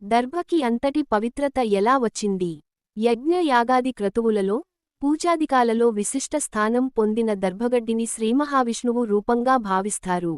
దర్భకి అంతటి పవిత్రత ఎలా వచ్చింది? యజ్ఞ యాగాది క్రతువులలో, పూజాదికాలలో విశిష్ట స్థానం పొందిన దర్భగడ్డిని శ్రీమహావిష్ణువు రూపంగా భావిస్తారు.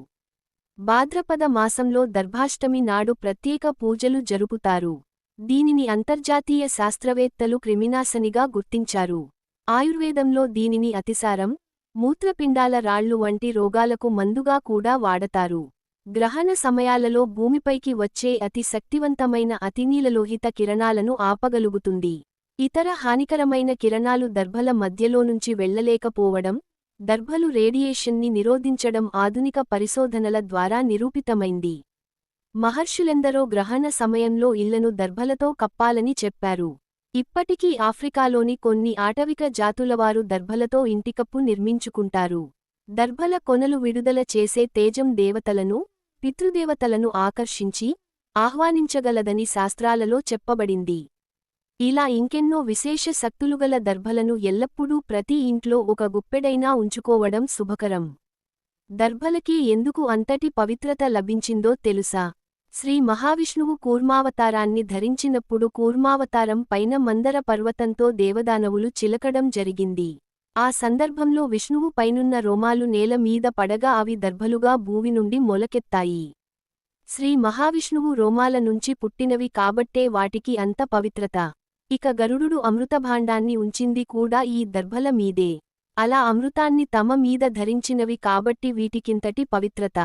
భాద్రపద మాసంలో దర్భాష్టమి నాడు ప్రత్యేక పూజలు జరుపుతారు. దీనిని అంతర్జాతీయ శాస్త్రవేత్తలు క్రిమినాశనిగా గుర్తించారు. ఆయుర్వేదంలో దీనిని అతిసారం, మూత్రపిండాల రాళ్లు వంటి రోగాలకు మందుగా కూడా వాడతారు. గ్రహణ సమయాలలో భూమిపైకి వచ్చే అతి శక్తివంతమైన అతినీలలోహిత కిరణాలను ఆపగలుగుతుంది. ఇతర హానికరమైన కిరణాలు దర్భల మధ్యలోనుంచి వెళ్లలేకపోవడం, దర్భలు రేడియేషన్ని నిరోధించడం ఆధునిక పరిశోధనల ద్వారా నిరూపితమైంది. మహర్షులెందరో గ్రహణ సమయంలో ఇళ్లను దర్భలతో కప్పాలని చెప్పారు. ఇప్పటికీ ఆఫ్రికాలోని కొన్ని ఆటవిక జాతులవారు దర్భలతో ఇంటికప్పు నిర్మించుకుంటారు. దర్భల కొనలు విడుదల చేసే తేజం దేవతలను, పితృదేవతలను ఆకర్షించి, ఆహ్వానించగలదని శాస్త్రాలలో చెప్పబడింది. ఇలా ఇంకెన్నో విశేష శక్తులుగల దర్భలను ఎల్లప్పుడూ ప్రతి ఇంట్లో ఒక గుప్పెడైనా ఉంచుకోవడం శుభకరం. దర్భలకి ఎందుకు అంతటి పవిత్రత లభించిందో తెలుసా? శ్రీ మహావిష్ణువు కూర్మావతారాన్ని ధరించినప్పుడు కూర్మావతారం పైన మందర పర్వతంతో దేవదానవులు చిలకడం జరిగింది. ఆ సందర్భంలో విష్ణువు పైనున్న రోమాలు నేల మీద పడగా అవి దర్భలుగా భూమి నుండి మొలకెత్తాయి. శ్రీ మహావిష్ణువు రోమాల నుంచి పుట్టినవి కాబట్టే వాటికి అంత పవిత్రత. ఇక గరుడుడు అమృతభాండాన్ని ఉంచింది కూడా ఈ దర్భల మీదే. అలా అమృతాన్ని తమ మీద ధరించినవి కాబట్టి వీటికింతటి పవిత్రత.